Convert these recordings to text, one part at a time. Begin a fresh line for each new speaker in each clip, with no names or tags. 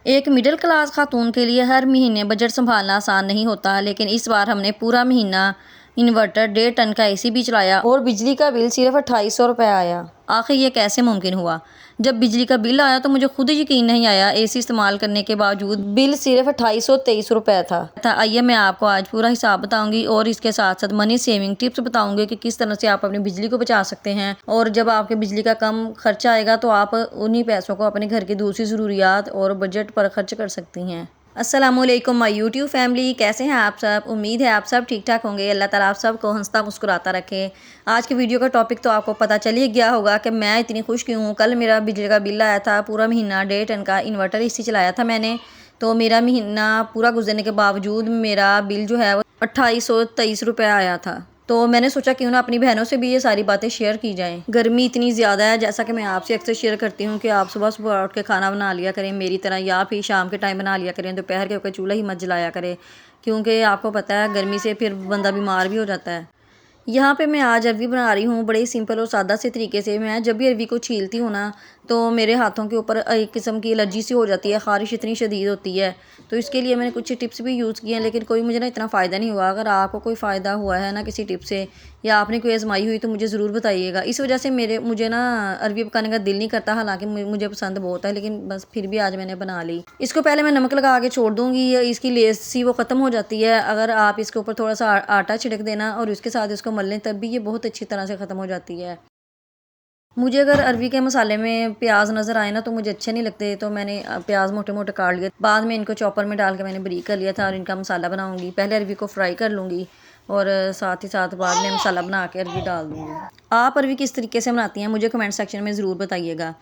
एक middle class खातून के लिए हर महीने बजट संभालना आसान नहीं होता, लेकिन इस बार हमने पूरा महीना इन्वर्टर 1.5 टन का एसी भी चलाया और बिजली का बिल सिर्फ 2800 रुपये आया। आखिर ये कैसे मुमकिन हुआ? जब बिजली का बिल आया तो मुझे खुद यकीन नहीं आया। एसी इस्तेमाल करने के बावजूद बिल सिर्फ 2823 रुपये था। आइए मैं आपको आज पूरा हिसाब बताऊंगी और इसके साथ साथ मनी सेविंग टिप्स बताऊंगी कि किस तरह से आप अपनी बिजली को बचा सकते हैं, और जब आपके बिजली का कम खर्चा आएगा तो आप उन्हीं पैसों को अपने घर की दूसरी ज़रूरियात और बजट पर खर्च कर सकती हैं। अस्सलामुअलैकुम माय यूट्यूब फैमिली, कैसे हैं आप सब? उम्मीद है आप सब ठीक ठाक होंगे। अल्लाह ताला आप सब को हंसता मुस्कुराता रखे। आज की वीडियो का टॉपिक तो आपको पता चल ही गया होगा कि मैं इतनी खुश क्यों हूँ। कल मेरा बिजली का बिल आया था, पूरा महीना 1.5 टन का इन्वर्टर एसी चलाया था मैंने, तो मेरा महीना पूरा गुजरने के बावजूद मेरा बिल जो है वो 2823 रुपये आया था। तो मैंने सोचा क्यों ना अपनी बहनों से भी ये सारी बातें शेयर की जाएं। गर्मी इतनी ज़्यादा है, जैसा कि मैं आपसे अक्सर शेयर करती हूँ कि आप सुबह सुबह उठ के खाना बना लिया करें मेरी तरह, या फिर शाम के टाइम बना लिया करें, दोपहर के चूल्हा ही मत जलाया करें, क्योंकि आपको पता है गर्मी से फिर बंदा बीमार भी हो जाता है। यहाँ पे मैं आज अरवी बना रही हूँ बड़े सिंपल और सादा से तरीके से। मैं जब भी अरवी को छीलती हूँ ना, तो मेरे हाथों के ऊपर एक किस्म की एलर्जी सी हो जाती है, ख़ारिश इतनी शदीद होती है। तो इसके लिए मैंने कुछ टिप्स भी यूज़ किए हैं, लेकिन कोई मुझे ना इतना फ़ायदा नहीं हुआ। अगर आपको कोई फ़ायदा हुआ है ना किसी टिप से, या आपने कोई आजमाई हुई, तो मुझे ज़रूर बताइएगा। इस वजह से मुझे ना अरवी पकाने का दिल नहीं करता, हालांकि मुझे पसंद बहुत है, लेकिन बस फिर भी आज मैंने बना ली। इसको पहले मैं नमक लगा के छोड़ दूँगी, इसकी लेस सी वो ख़त्म हो जाती है। अगर आप इसके ऊपर थोड़ा सा आटा छिड़क देना और उसके साथ इसको मल लें, तब भी ये बहुत अच्छी तरह से ख़त्म हो जाती है। मुझे अगर अरवी के मसाले में प्याज नज़र आए ना तो मुझे अच्छे नहीं लगते, तो मैंने प्याज मोटे मोटे काट लिए। बाद में इनको चॉपर में डाल के मैंने बारीक कर लिया था और इनका मसाला बनाऊंगी। पहले अरवी को फ्राई कर लूँगी और साथ ही साथ बाद में मसाला बना के अरवी डाल दूँगी। आप अरवी किस तरीके से बनाती हैं मुझे कमेंट सेक्शन में ज़रूर बताइएगा,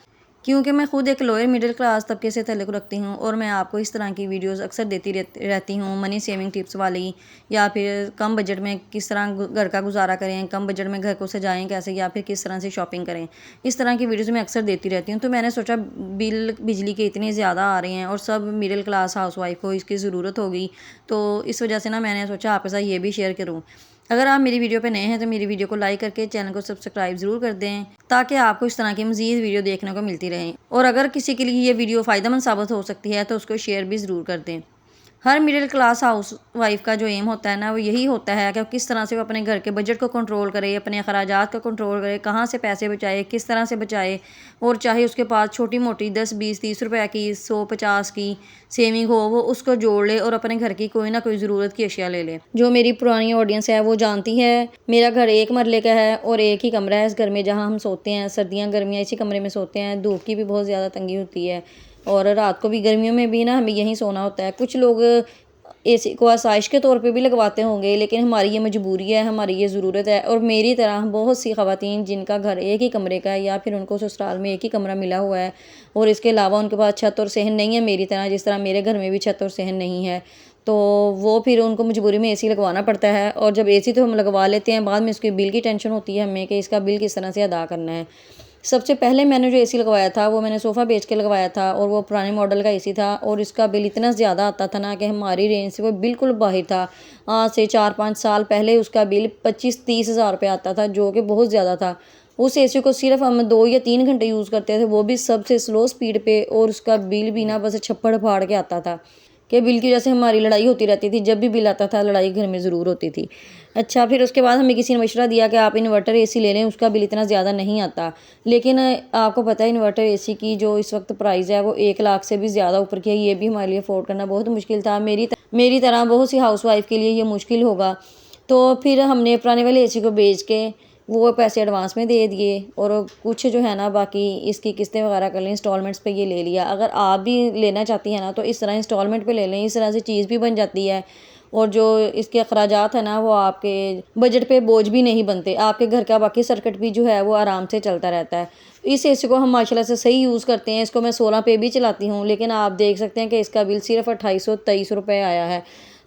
क्योंकि मैं खुद एक लोअर मिडिल क्लास तबके से ताल्लुक़ रखती हूँ और मैं आपको इस तरह की वीडियोस अक्सर देती रहती हूँ, मनी सेविंग टिप्स वाली, या फिर कम बजट में किस तरह घर का गुजारा करें, कम बजट में घर को सजाएं कैसे, या फिर किस तरह से शॉपिंग करें। इस तरह की वीडियोस मैं अक्सर देती रहती हूँ। तो मैंने सोचा बिल बिजली के इतने ज़्यादा आ रहे हैं और सब मिडिल क्लास हाउस वाइफ को इसकी ज़रूरत होगी, तो इस वजह से ना मैंने सोचा आपके साथ ये भी शेयर करूँ। अगर आप मेरी वीडियो पे नए हैं तो मेरी वीडियो को लाइक करके चैनल को सब्सक्राइब ज़रूर कर दें, ताकि आपको इस तरह की मज़ीद वीडियो देखने को मिलती रहें। और अगर किसी के लिए ये वीडियो फ़ायदेमंद साबित हो सकती है तो उसको शेयर भी ज़रूर कर दें। हर मिडिल क्लास हाउस वाइफ का जो एम होता है ना, वो यही होता है कि किस तरह से वो अपने घर के बजट को कंट्रोल करे, अपने अखराजात को कंट्रोल करे, कहाँ से पैसे बचाए, किस तरह से बचाए। और चाहे उसके पास छोटी मोटी 10 20 30 रुपए की 100 50 की सेविंग हो, वो उसको जोड़ ले और अपने घर की कोई ना कोई ज़रूरत की अशिया ले ले। जो मेरी पुरानी ऑडियंस है वो जानती है, मेरा घर एक मरले का है और एक ही कमरा है इस घर में जहाँ हम सोते हैं। सर्दियाँ गर्मियाँ इसी कमरे में सोते हैं। धूप की भी बहुत ज़्यादा तंगी होती है और रात को भी गर्मियों में भी ना हमें यहीं सोना होता है। कुछ लोग एसी को आसाइश के तौर पे भी लगवाते होंगे, लेकिन हमारी ये मजबूरी है, हमारी ये ज़रूरत है। और मेरी तरह बहुत सी ख़वातीन जिनका घर एक ही कमरे का है, या फिर उनको ससुराल में एक ही कमरा मिला हुआ है और इसके अलावा उनके पास छत और सहन नहीं है, मेरी तरह जिस तरह मेरे घर में भी छत और सहन नहीं है, तो वो फिर उनको मजबूरी में एसी लगवाना पड़ता है। और जब एसी तो हम लगवा लेते हैं, बाद में उसके बिल की टेंशन होती है हमें कि इसका बिल किस तरह से अदा करना है। सबसे पहले मैंने जो एसी लगवाया था वो मैंने सोफ़ा बेच के लगवाया था, और वो पुराने मॉडल का एसी था और इसका बिल इतना ज़्यादा आता था ना कि हमारी रेंज से वो बिल्कुल बाहर था। आज से 4-5 साल पहले उसका बिल 25-30 हज़ार रुपये आता था, जो कि बहुत ज़्यादा था। उस एसी को सिर्फ हम 2 या 3 घंटे यूज़ करते थे, वो भी सबसे स्लो स्पीड पे, और उसका बिल भी ना बस छप्पड़ फाड़ के आता था कि बिल की वजह से हमारी लड़ाई होती रहती थी। जब भी बिल आता था लड़ाई घर में ज़रूर होती थी। अच्छा, फिर उसके बाद हमें किसी ने मशवरा दिया कि आप इन्वर्टर एसी ले लें, उसका बिल इतना ज़्यादा नहीं आता। लेकिन आपको पता है इन्वर्टर एसी की जो इस वक्त प्राइस है वो 1 लाख से भी ज़्यादा ऊपर की है। ये भी हमारे लिए अफोर्ड करना बहुत मुश्किल था। मेरी तरह बहुत सी हाउस वाइफ के लिए ये मुश्किल होगा। तो फिर हमने पुराने वाले एसी को बेच के वो पैसे एडवांस में दे दिए, और कुछ जो है ना बाकी इसकी किस्तें वगैरह कर लें, इंस्टॉलमेंट्स पे ये ले लिया। अगर आप भी लेना चाहती हैं ना तो इस तरह इंस्टॉलमेंट पे ले लें, इस तरह से चीज़ भी बन जाती है और जो इसके अखराजात है ना वो आपके बजट पे बोझ भी नहीं बनते। आपके घर का बाकी सर्किट भी जो है वो आराम से चलता रहता है। इस एसी को हम माशाल्लाह से सही यूज़ करते हैं। इसको मैं 16 पे भी चलाती हूँ, लेकिन आप देख सकते हैं कि इसका बिल सिर्फ 2823 रुपये आया है।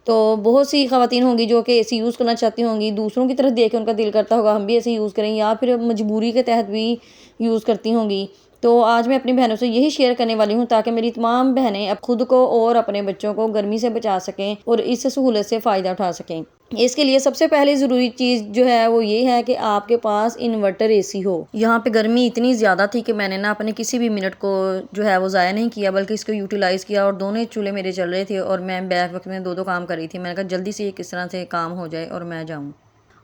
तो बहुत सी ख़वातीन होंगी जो कि एसी यूज़ करना चाहती होंगी, दूसरों की तरफ देख के उनका दिल करता होगा हम भी एसी यूज़ करें, या फिर मजबूरी के तहत भी यूज़ करती होंगी। तो आज मैं अपनी बहनों से यही शेयर करने वाली हूँ, ताकि मेरी तमाम बहनें अब खुद को और अपने बच्चों को गर्मी से बचा सकें और इस सहूलत से फ़ायदा उठा सकें। इसके लिए सबसे पहले ज़रूरी चीज़ जो है वो ये है कि आपके पास इन्वर्टर एसी हो। यहाँ पे गर्मी इतनी ज़्यादा थी कि मैंने ना अपने किसी भी मिनट को जो है वो ज़ाया नहीं किया, बल्कि इसको यूटिलाइज़ किया। और दोनों चूल्हे मेरे चल रहे थे और मैं बैक वक्त में दो काम कर रही थी। मैंने कहा जल्दी से ये किस तरह से काम हो जाए और मैं जाऊँ।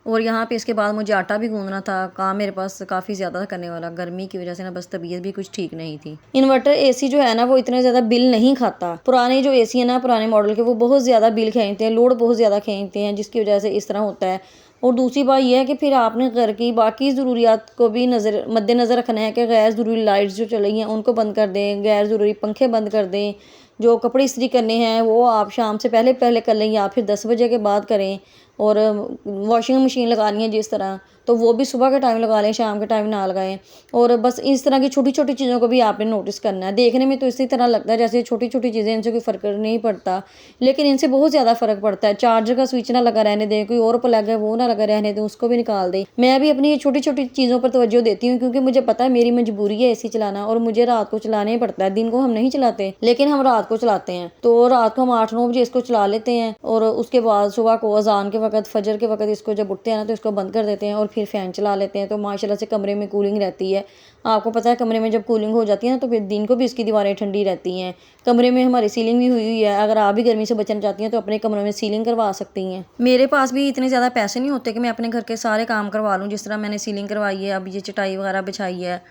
और यहाँ पे इसके बाद मुझे आटा भी गूँदना था। काम मेरे पास काफ़ी ज़्यादा था करने वाला। गर्मी की वजह से ना बस तबीयत भी कुछ ठीक नहीं थी। इन्वर्टर एसी जो है ना वो इतना ज़्यादा बिल नहीं खाता। पुराने जो एसी है ना पुराने मॉडल के, वो बहुत ज़्यादा बिल खींचते हैं, लोड बहुत ज़्यादा खींचते हैं, जिसकी वजह से इस तरह होता है। और दूसरी बात यह है कि फिर आपने घर की बाकी ज़रूरियात को भी मद्देनज़र रखना है कि गैर ज़रूरी लाइट्स जो चल रही हैं उनको बंद कर दें, गैर ज़रूरी पंखे बंद कर दें। जो कपड़े इस्त्री करने हैं वो आप शाम से पहले कर लें या फिर 10 बजे के बाद करें। और वॉशिंग मशीन लगानी है जिस तरह, तो वो भी सुबह के टाइम लगा लें, शाम के टाइम ना लगाएं। और बस इस तरह की छोटी छोटी चीज़ों को भी आपने नोटिस करना है। देखने में तो इसी तरह लगता है जैसे छोटी छोटी चीज़ें, इनसे कोई फ़र्क नहीं पड़ता, लेकिन इनसे बहुत ज़्यादा फ़र्क पड़ता है। चार्जर का स्विच ना लगा रहने दें, कोई और प्लग है वो ना लगा रहने दें, उसको भी निकाल दें। मैं भी अपनी ये छोटी छोटी चीज़ों पर तवज्जो देती हूँ, क्योंकि मुझे पता है मेरी मजबूरी है एसी चलाना, और मुझे रात को चलाना ही पड़ता है। दिन को हम नहीं चलाते, लेकिन हम रात को चलाते हैं। तो रात को हम 8-9 बजे इसको चला लेते हैं, और उसके बाद सुबह को अजान के वक्त, फजर के वक्त इसको जब उठते हैं ना तो इसको बंद कर देते हैं और फिर फ़ैन चला लेते हैं। तो माशाल्लाह से कमरे में कूलिंग रहती है। आपको पता है कमरे में जब कूलिंग हो जाती है ना तो फिर दिन को भी इसकी दीवारें ठंडी रहती हैं। कमरे में हमारी सीलिंग भी हुई है। अगर आप भी गर्मी से बचना चाहती हैं तो अपने कमरे में सीलिंग करवा सकती हैं। मेरे पास भी इतने ज़्यादा पैसे नहीं होते कि मैं अपने घर के सारे काम करवा लूँ। जिस तरह मैंने सीलिंग करवाई है, अब ये चटाई वगैरह बिछाई है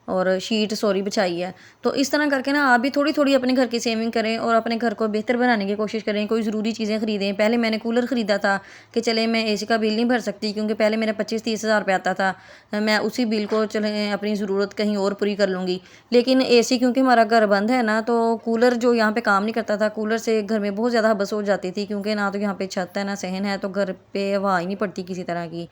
और शीट बिछाई है। तो इस तरह करके ना आप भी थोड़ी थोड़ी अपने घर की सेविंग करें और अपने घर को बेहतर बनाने की कोशिश करें। कोई ज़रूरी चीज़ें ख़रीदें। पहले मैंने कूलर ख़रीदा था कि चले मैं एसी का बिल नहीं भर सकती, क्योंकि पहले मेरा 25-30 हज़ार रुपये आता था। मैं उसी बिल को चले अपनी ज़रूरत कहीं और पूरी कर लूँगी। लेकिन एसी क्योंकि हमारा घर बंद है ना, तो कूलर जो यहाँ पे काम नहीं करता था। कूलर से घर में बहुत ज़्यादा हबस हो जाती थी, क्योंकि ना तो यहाँ पे छत है ना सहन है, तो घर पे हवा ही नहीं पड़ती, किसी तरह की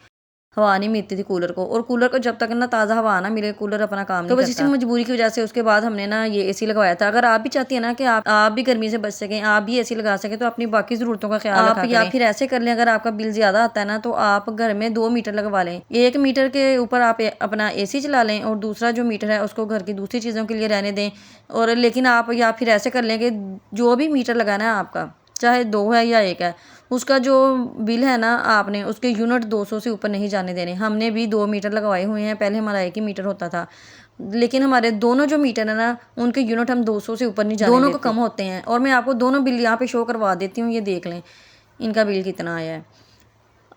हवा नहीं मिलती थी कूलर को। और कूलर को जब तक ना ताज़ा हवा ना मिले, कूलर अपना काम नहीं करता। तो बस इसी मजबूरी की वजह से उसके बाद हमने ना ये एसी लगवाया था। अगर आप भी चाहती हैं ना कि आप भी गर्मी से बच सकें, आप भी एसी लगा सकें, तो अपनी बाकी ज़रूरतों का ख्याल रखा करें। या फिर ऐसे कर लें, अगर आपका बिल ज़्यादा आता है ना तो आप घर में 2 मीटर लगवा लें। 1 मीटर के ऊपर आप अपना एसी चला लें और दूसरा जो मीटर है उसको घर की दूसरी चीज़ों के लिए रहने दें। और लेकिन आप या फिर ऐसे कर लें कि जो भी मीटर लगाना है आपका, चाहे 2 है या 1 है, उसका जो बिल है ना आपने उसके यूनिट 200 से ऊपर नहीं जाने देने। हमने भी 2 मीटर लगवाए हुए हैं। पहले हमारा 1 ही मीटर होता था, लेकिन हमारे दोनों जो मीटर है ना उनके यूनिट हम 200 से ऊपर नहीं जाने देते। दोनों को कम होते हैं। और मैं आपको दोनों बिल यहाँ पे शो करवा देती हूँ, ये देख लें इनका बिल कितना आया है।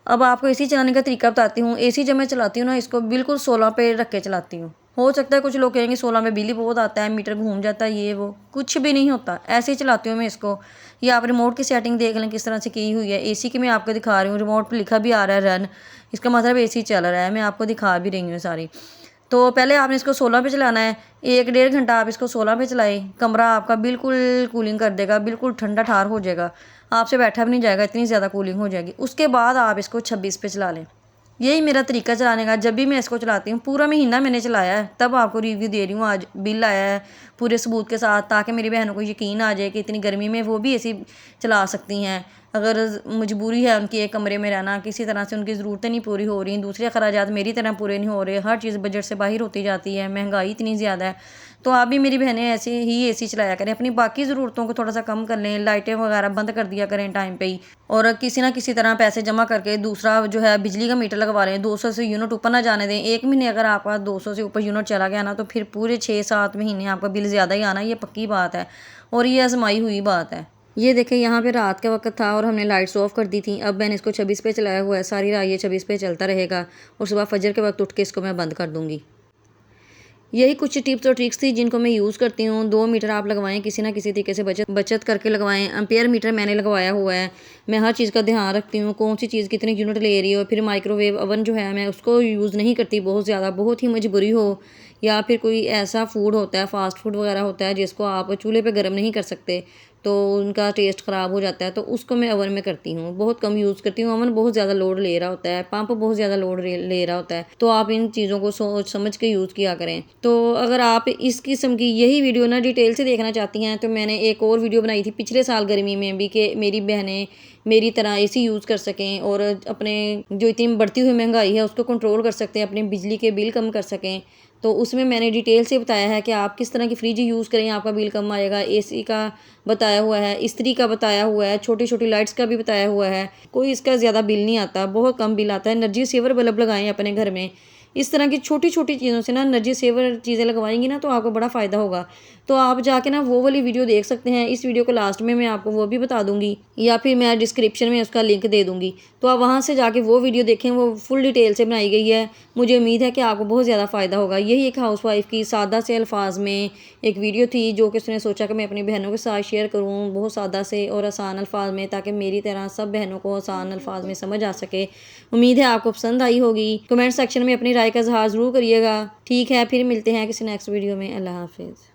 अब आपको एसी चलाने का तरीका बताती हूँ। एसी जब मैं चलाती हूँ ना, इसको बिल्कुल 16 पे रख के चलाती हूँ। हो सकता है कुछ लोग कहेंगे 16 में बिल ही बहुत आता है, मीटर घूम जाता है, ये वो कुछ भी नहीं होता। ऐसे ही चलाती हूँ मैं इसको। ये आप रिमोट की सेटिंग देख लें किस तरह से की हुई है। एसी की मैं आपको दिखा रही हूँ, रिमोट पर लिखा भी आ रहा है रन, इसका मतलब एसी चल रहा है। मैं आपको दिखा भी रही हूँ सारी। तो पहले आपने इसको 16 पे चलाना है। 1-1.5 घंटा आप इसको 16 पे चलाएं। कमरा आपका बिल्कुल कूलिंग कर देगा, बिल्कुल ठंडा ठार हो जाएगा, आपसे बैठा भी नहीं जाएगा, इतनी ज़्यादा कूलिंग हो जाएगी। उसके बाद आप इसको 26 पे चला लें। यही मेरा तरीका चलाने का। जब भी मैं इसको चलाती हूँ, पूरा महीना मैंने चलाया है, तब आपको रिव्यू दे रही हूँ। आज बिल आया है पूरे सबूत के साथ, ताकि मेरी बहनों को यकीन आ जाए कि इतनी गर्मी में वो भी एसी चला सकती हैं। अगर मजबूरी है उनकी एक कमरे में रहना, किसी तरह से उनकी ज़रूरतें नहीं पूरी हो रही, दूसरे अखराजात मेरी तरह पूरे नहीं हो रहे, हर चीज़ बजट से बाहर होती जाती है, महंगाई इतनी ज़्यादा है, तो आप भी मेरी बहनें ऐसे ही एसी चलाया करें। अपनी बाकी ज़रूरतों को थोड़ा सा कम कर लें, लाइटें वगैरह बंद कर दिया करें टाइम पे ही, और किसी ना किसी तरह पैसे जमा करके दूसरा जो है बिजली का मीटर लगवा लें। 200 से यूनिट ऊपर ना जाने दें। 1 महीने अगर आपका 200 से ऊपर यूनिट चला गया ना, तो फिर पूरे 6-7 महीने आपका बिल ज़्यादा ही आना, ये पक्की बात है और ये आजमाई हुई बात है। ये देखें यहाँ पे रात का वक्त था और हमने लाइट्स ऑफ कर दी थी। अब मैंने इसको 26 पे चलाया हुआ है। सारी रात ये 26 पे चलता रहेगा और सुबह फजर के वक्त उठ के इसको मैं बंद कर दूँगी। यही कुछ टिप्स और ट्रिक्स थी जिनको मैं यूज़ करती हूँ। 2 मीटर आप लगवाएं, किसी ना किसी तरीके से बचत करके लगवाएं। एम्पेयर मीटर मैंने लगवाया हुआ है। मैं हर चीज़ का ध्यान रखती हूँ, कौन सी चीज़ कितनी यूनिट ले रही है। और फिर माइक्रोवेव ओवन जो है मैं उसको यूज़ नहीं करती बहुत ज़्यादा। बहुत ही मजबूरी हो या फिर कोई ऐसा फूड होता है, फास्ट फूड वगैरह होता है जिसको आप चूल्हे पर गर्म नहीं कर सकते, तो उनका टेस्ट ख़राब हो जाता है, तो उसको मैं ओवन में करती हूँ। बहुत कम यूज़ करती हूँ। ओवन बहुत ज़्यादा लोड ले रहा होता है, पंप बहुत ज़्यादा लोड ले रहा होता है, तो आप इन चीज़ों को सोच समझ के यूज़ किया करें। तो अगर आप इस किस्म की यही वीडियो ना डिटेल से देखना चाहती हैं, तो मैंने एक और वीडियो बनाई थी पिछले साल गर्मी में भी, कि मेरी बहनें मेरी तरह एसी यूज़ कर सकें और अपने जो इतनी बढ़ती हुई महंगाई है उसको कंट्रोल कर सकते हैं, अपने बिजली के बिल कम कर सकें। तो उसमें मैंने डिटेल से बताया है कि आप किस तरह की फ्रिज यूज़ करें, आपका बिल कम आएगा। एसी का बताया हुआ है, इस्त्री का बताया हुआ है, छोटी छोटी लाइट्स का भी बताया हुआ है। कोई इसका ज़्यादा बिल नहीं आता, बहुत कम बिल आता है। एनर्जी सेवर बल्ब लगाएं अपने घर में। इस तरह की छोटी छोटी चीज़ों से ना एनर्जी सेवर चीज़ें लगवाएंगी ना तो आपको बड़ा फ़ायदा होगा। तो आप जाके ना वो वाली वीडियो देख सकते हैं। इस वीडियो को लास्ट में मैं आपको वो भी बता दूंगी, या फिर मैं डिस्क्रिप्शन में उसका लिंक दे दूंगी। तो आप वहाँ से जाके वो वीडियो देखें, वो फुल डिटेल से बनाई गई है। मुझे उम्मीद है कि आपको बहुत ज़्यादा फ़ायदा होगा। यही एक हाउसवाइफ की सादा से अल्फाज में एक वीडियो थी, जो कि उसने सोचा कि मैं अपनी बहनों के साथ शेयर करूँ बहुत सादा से और आसान अल्फाज में, ताकि मेरी तरह सब बहनों को आसान अल्फाज में समझ आ सके। उम्मीद है आपको पसंद आई होगी। कमेंट सेक्शन में अपनी राय का इजहार ज़रूर करिएगा। ठीक है, फिर मिलते हैं किसी नेक्स्ट वीडियो में। अल्लाह हाफिज़।